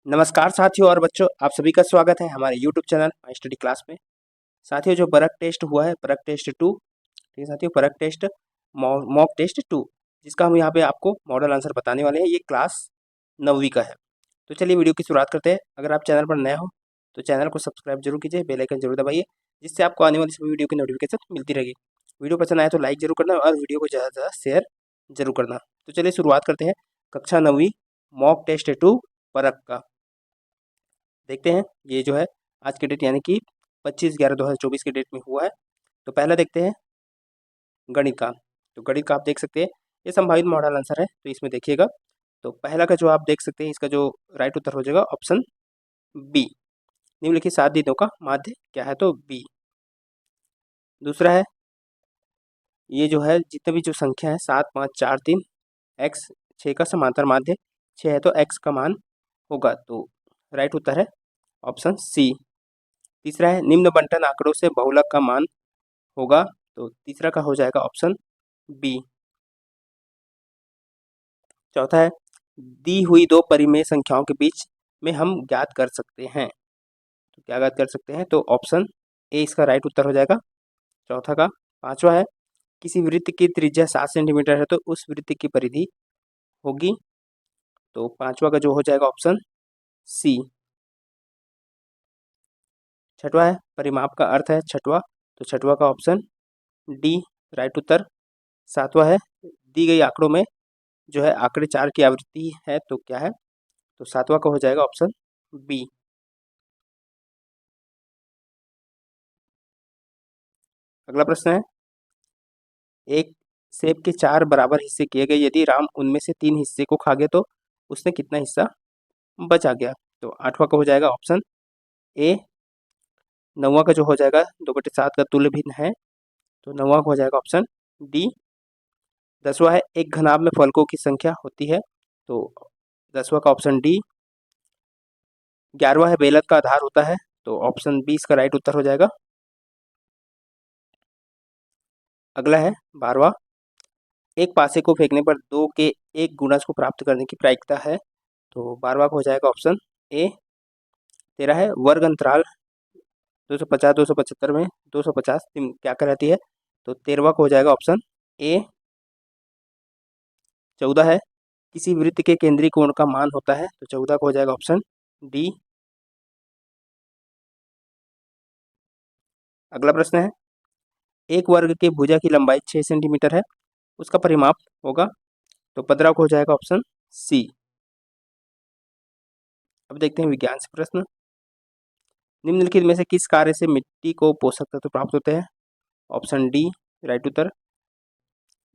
नमस्कार साथियों और बच्चों, आप सभी का स्वागत है हमारे YouTube channel my study class में। साथियों, जो परख टेस्ट हुआ है, परख टेस्ट 2, ठीक है साथियों, परख टेस्ट मॉक टेस्ट 2, जिसका हम यहाँ पे आपको मॉडल आंसर बताने वाले हैं। ये क्लास 9वीं का है। तो चलिए वीडियो की शुरुआत करते हैं। अगर आप चैनल पर नए हो तो चैनल को सब्सक्राइब जरूर कीजिए, बेल आइकन जरूर दबाइए, जिससे आपको आने वाली सभी वीडियो की नोटिफिकेशन मिलती रहेगी। वीडियो पसंद आए तो लाइक जरूर करना और वीडियो को ज़्यादा से ज़्यादा शेयर जरूर करना। तो चलिए शुरुआत करते हैं कक्षा 9वीं मॉक टेस्ट 2 परख का। देखते हैं ये जो है आज के डेट यानी कि 25/11/2024 के डेट में हुआ है। तो पहला देखते हैं गणित का। तो गणित का आप देख सकते हैं, ये संभावित मॉडल आंसर है, तो इसमें देखिएगा। तो पहला का जो आप देख सकते हैं, इसका जो राइट उत्तर हो जाएगा ऑप्शन बी। निम्नलिखित 7 दिनों का माध्य क्या है, तो बी। दूसरा है, ये जो है जितने भी जो संख्या है 7, 5, 4, 3, x 6 का समांतर माध्य 6 है, तो x का मान होगा, तो राइट उत्तर है ऑप्शन सी। तीसरा है, निम्न बंटन आंकड़ों से बहुलक का मान होगा, तो तीसरा का हो जाएगा ऑप्शन बी। चौथा है, दी हुई दो परिमेय संख्याओं के बीच में हम ज्ञात कर सकते हैं, तो क्या ज्ञात कर सकते हैं, तो ऑप्शन ए इसका राइट उत्तर हो जाएगा चौथा का। पांचवा है, किसी वृत्त की त्रिज्या 7 सेंटीमीटर है, तो उस वृत्त की परिधि होगी, तो पांचवा का जो हो जाएगा ऑप्शन सी। छठवा है, परिमाप का अर्थ है छठवा, तो छठवा का ऑप्शन डी राइट उत्तर। सातवां है, दी गई आंकड़ों में जो है आंकड़े 4 की आवृत्ति है, तो क्या है, तो सातवां का हो जाएगा ऑप्शन बी। अगला प्रश्न है, एक सेब के 4 बराबर हिस्से किए गए, यदि राम उनमें से 3 हिस्से को खा गया तो उसने कितना हिस्सा बचा गया, तो आठवां का हो जाएगा ऑप्शन ए। नौवां का जो हो जाएगा 2/7 का तुल्य भिन्न है, तो नौवां का हो जाएगा ऑप्शन डी। 10वां है, एक घनाभ में फलकों की संख्या होती है, तो 10वां का ऑप्शन डी। 11वां है, बेलक का आधार होता है, तो ऑप्शन बी इसका राइट उत्तर हो जाएगा। अगला है 12वां, एक पासे को फेंकने पर 2 के एक गुणज को प्राप्त करने की प्रायिकता है, तो 12वां का हो जाएगा ऑप्शन ए। 13 है, वर्ग अंतराल 250 275 में 250 क्या कहलाती है, तो 13वां का हो जाएगा ऑप्शन ए। 14 है, किसी वृत्त के केंद्रीय कोण का मान होता है, तो 14 का हो जाएगा ऑप्शन डी। अगला प्रश्न है, एक वर्ग के भुजा की लंबाई 6 सेंटीमीटर है, उसका परिमाप होगा, तो 15 को हो जाएगा ऑप्शन सी। अब देखते हैं विज्ञान से प्रश्न। निम्नलिखित में से किस कार्य से मिट्टी को पोषक तत्व प्राप्त होते हैं, ऑप्शन डी राइट उत्तर।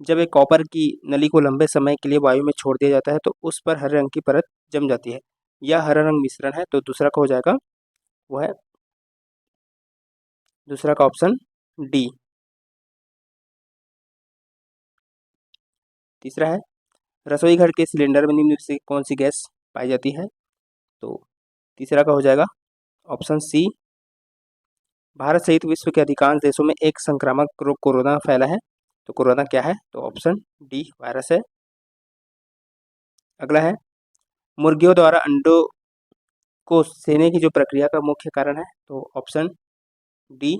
जब एक कॉपर की नली को लंबे समय के लिए वायु में छोड़ दिया जाता है, तो उस पर हरे रंग की परत जम जाती है, यह हरा रंग मिश्रण है, तो दूसरा का हो जाएगा वो है दूसरा का ऑप्शन डी। तीसरा है, रसोई घर के सिलेंडर में निम्न में से कौन सी गैस पाई जाती है, तो तीसरा का हो जाएगा ऑप्शन सी। भारत सहित विश्व के अधिकांश देशों में एक संक्रामक रोग कोरोना फैला है, तो कोरोना क्या है, तो ऑप्शन डी वायरस है। अगला है, मुर्गियों द्वारा अंडों को सेने की जो प्रक्रिया का मुख्य कारण है, तो ऑप्शन डी।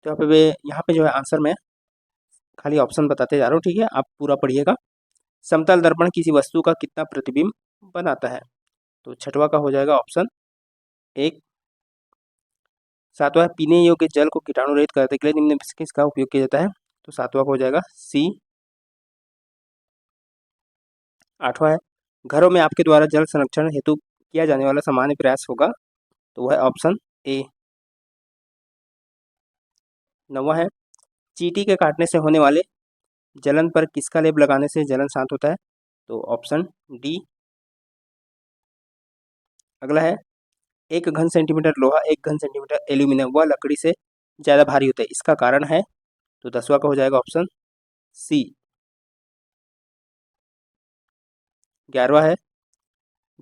तो यहाँ पे जो है आंसर में खाली ऑप्शन बताते जा रहा हूँ, ठीक है, आप पूरा पढ़िएगा। समतल दर्पण किसी वस्तु का कितना प्रतिबिंब बनाता है, तो छठवा का हो जाएगा ऑप्शन एक। सातवां, पीने योग्य जल को कीटाणु रहित करने के लिए निम्न में से किसका उपयोग किया जाता है, तो सातवां का हो जाएगा सी। आठवां है, घरों में आपके द्वारा जल संरक्षण हेतु किया जाने वाला सामान्य प्रयास होगा, तो वह ऑप्शन ए। नौवां है, चींटी के काटने से होने वाले जलन पर किसका लेप लगाने से जलन शांत होता है, तो ऑप्शन डी। अगला है, एक घन सेंटीमीटर लोहा 1 घन सेंटीमीटर एल्यूमिनियम व लकड़ी से ज़्यादा भारी होता है, इसका कारण है, तो 10वां का हो जाएगा ऑप्शन सी। 11वां है,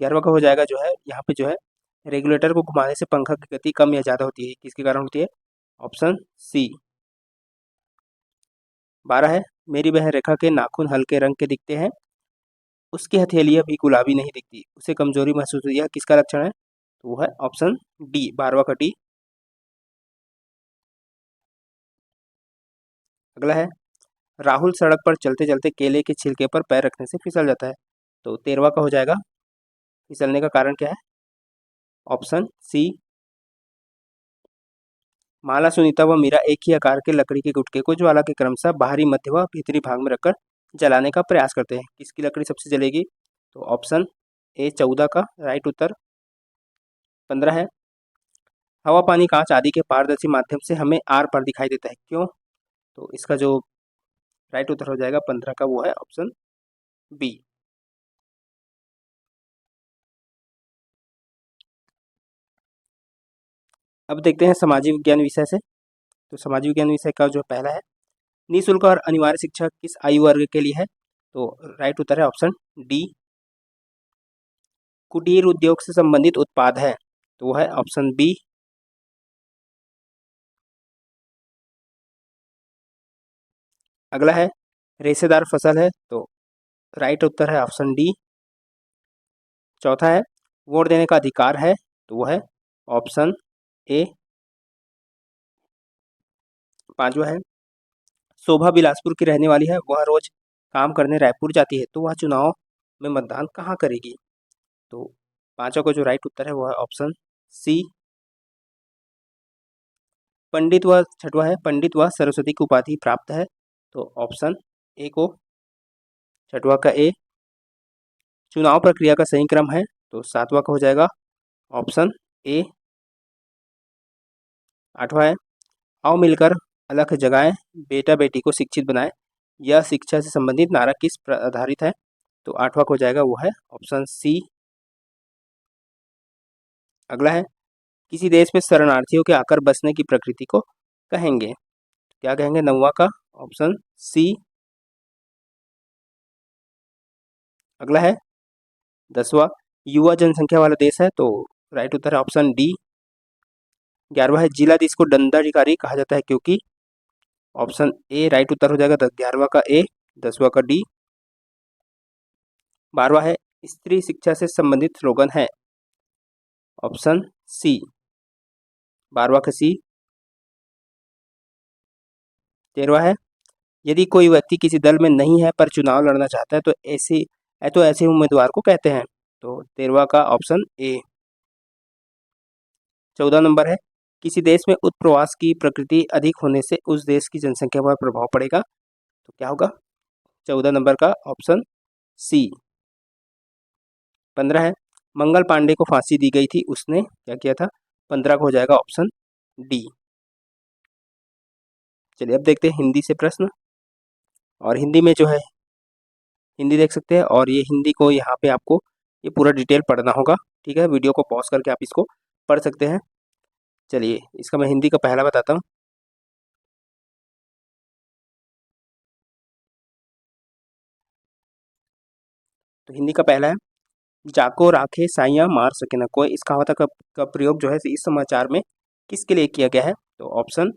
11वां का हो जाएगा जो है यहाँ पे जो है रेगुलेटर को घुमाने से पंखा की गति कम या ज़्यादा होती है, किसके कारण होती है, ऑप्शन सी। 12 है, मेरी बहन रेखा के नाखून हल्के रंग के दिखते हैं, उसकी हथेलियाँ भी गुलाबी नहीं दिखती, उसे कमजोरी महसूस होती है, किसका लक्षण है? तो वो है ऑप्शन डी, 12वां का डी। अगला है, राहुल सड़क पर चलते चलते केले के छिलके पर पैर रखने से फिसल जाता है। तो 13वां का हो जाएगा, फिसलने का कारण क्या है? Option C. माला, सुनीता व मीरा एक ही आकार के लकड़ी के गुटके को ज्वाला के क्रमशः बाहरी, मध्य व भीतरी भाग में रखकर जलाने का प्रयास करते हैं। किसकी लकड़ी सबसे जलेगी? तो ऑप्शन ए, 14 का राइट उत्तर। 15 है, हवा, पानी, कांच आदि के पारदर्शी माध्यम से हमें आर पार दिखाई देता है, क्यों? तो इसका जो राइट उत्तर हो जाएगा 15 का, वो है ऑप्शन बी। अब देखते हैं सामाजिक विज्ञान विषय से। तो सामाजिक विज्ञान विषय का जो पहला है, निःशुल्क और अनिवार्य शिक्षा किस आयु वर्ग के लिए है? तो राइट उत्तर है ऑप्शन डी, कुटीर उद्योग से संबंधित उत्पाद है, तो वो है ऑप्शन बी। अगला है, रेशेदार फसल है, तो राइट उत्तर है ऑप्शन डी। चौथा है, वोट देने का अधिकार है, तो वो है ऑप्शन ए। पांचवा है, शोभा बिलासपुर की रहने वाली है, वह रोज काम करने रायपुर जाती है, तो वह चुनाव में मतदान कहाँ करेगी? तो पांचों का जो राइट उत्तर है वो है ऑप्शन सी, पंडित। व छठवा है, पंडित व सरस्वती की उपाधि प्राप्त है, तो ऑप्शन ए को, छठवा का ए। चुनाव प्रक्रिया का सही क्रम है, तो सातवां का हो जाएगा ऑप्शन ए। आठवां है, आओ मिलकर अलख जगाएं, बेटा बेटी को शिक्षित बनाएं, यह शिक्षा से संबंधित नारा किस पर आधारित है? तो आठवां को हो जाएगा वो है ऑप्शन सी। अगला है, किसी देश में शरणार्थियों के आकर बसने की प्रकृति को कहेंगे, क्या कहेंगे? नौवां का ऑप्शन सी। अगला है 10वां, युवा जनसंख्या वाला देश है, तो राइट उत्तर है ऑप्शन डी। 11वां है, जिला देश को दंडाधिकारी कहा जाता है क्योंकि, ऑप्शन ए राइट उत्तर हो जाएगा 11वां का ए, 10वां का डी। 12वां है, स्त्री शिक्षा से संबंधित स्लोगन है, ऑप्शन सी, 12वां का सी। 13वां है, यदि कोई व्यक्ति किसी दल में नहीं है पर चुनाव लड़ना चाहता है तो ऐसे उम्मीदवार को कहते हैं, तो 13वां का ऑप्शन ए। 14 नंबर है, किसी देश में उत्प्रवास की प्रकृति अधिक होने से उस देश की जनसंख्या पर प्रभाव पड़ेगा, तो क्या होगा? 14 नंबर का ऑप्शन सी। 15 है, मंगल पांडे को फांसी दी गई थी, उसने क्या किया था? 15 का हो जाएगा ऑप्शन डी। चलिए अब देखते हैं हिंदी से प्रश्न। और हिंदी में जो है, हिंदी देख सकते हैं, और ये हिंदी को यहाँ पे आपको ये पूरा डिटेल पढ़ना होगा, ठीक है? वीडियो को पॉज करके आप इसको पढ़ सकते हैं। चलिए इसका मैं हिंदी का पहला बताता हूँ। तो हिंदी का पहला है, जाको राखे साइयाँ मार सके न कोई। इस कहावत का प्रयोग जो है इस समाचार में किसके लिए किया गया है? तो ऑप्शन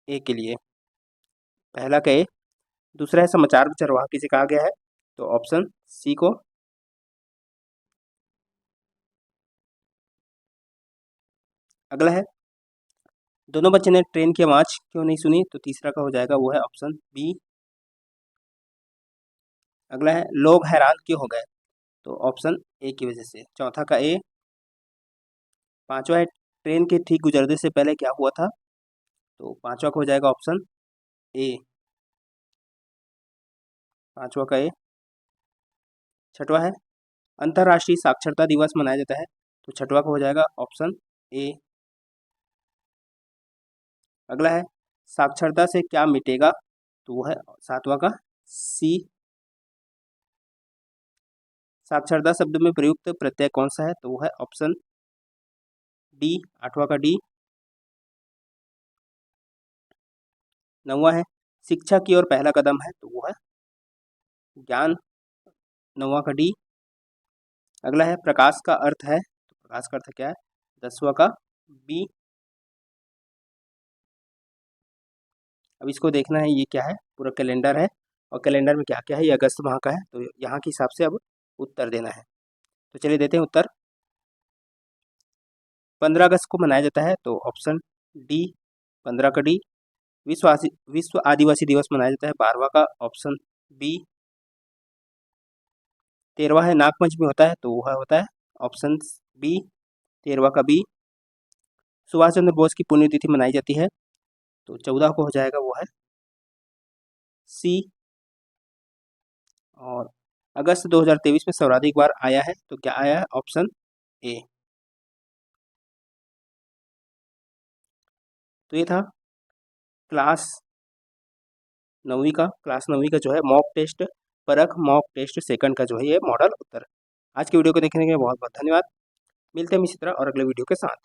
ए के लिए, पहला का ए। दूसरा है, समाचार चरवाहा किसे कहा गया है? तो ऑप्शन सी को। अगला है, दोनों बच्चे ने ट्रेन की आवाज क्यों नहीं सुनी? तो तीसरा का हो जाएगा वो है ऑप्शन बी। अगला है, लोग हैरान क्यों हो गए? तो ऑप्शन ए की वजह से, चौथा का ए। पांचवा है, ट्रेन के ठीक गुजरने से पहले क्या हुआ था? तो पांचवा का हो जाएगा ऑप्शन ए, पांचवा का ए। छठवा है, अंतर्राष्ट्रीय साक्षरता दिवस मनाया जाता है, तो छठवा का हो जाएगा ऑप्शन ए। अगला है, साक्षरता से क्या मिटेगा? तो वो है सातवां का सी। साक्षरता शब्द में प्रयुक्त प्रत्यय कौन सा है? तो वो है ऑप्शन डी, आठवां का डी। नौवां है, शिक्षा की ओर पहला कदम है, तो वो है ज्ञान, नौवां का डी। अगला है, प्रकाश का अर्थ है, तो प्रकाश का अर्थ क्या है? 10वां का बी। अब इसको देखना है, ये क्या है? पूरा कैलेंडर है, और कैलेंडर में क्या क्या है, ये अगस्त माह का है, तो यहाँ के हिसाब से अब उत्तर देना है। तो चलिए देते हैं उत्तर। 15 अगस्त को मनाया जाता है, तो ऑप्शन डी 15 का डी। विश्व आदिवासी दिवस मनाया जाता है 12वां का, ऑप्शन बी। 13वां है नागपंचमी होता है, तो वह होता है ऑप्शन बी 13वां का बी। सुभाष चंद्र बोस की पुण्यतिथि मनाई जाती है, तो 14 को हो जाएगा, वो है सी। और अगस्त 2023 में सर्वाधिक बार आया है, तो क्या आया है, ऑप्शन ए। तो ये था क्लास 9वीं का जो है मॉक टेस्ट परख मॉक टेस्ट सेकंड का जो है ये मॉडल उत्तर। आज की वीडियो को देखने के लिए बहुत बहुत धन्यवाद। मिलते हैं इसी तरह और अगले वीडियो के साथ।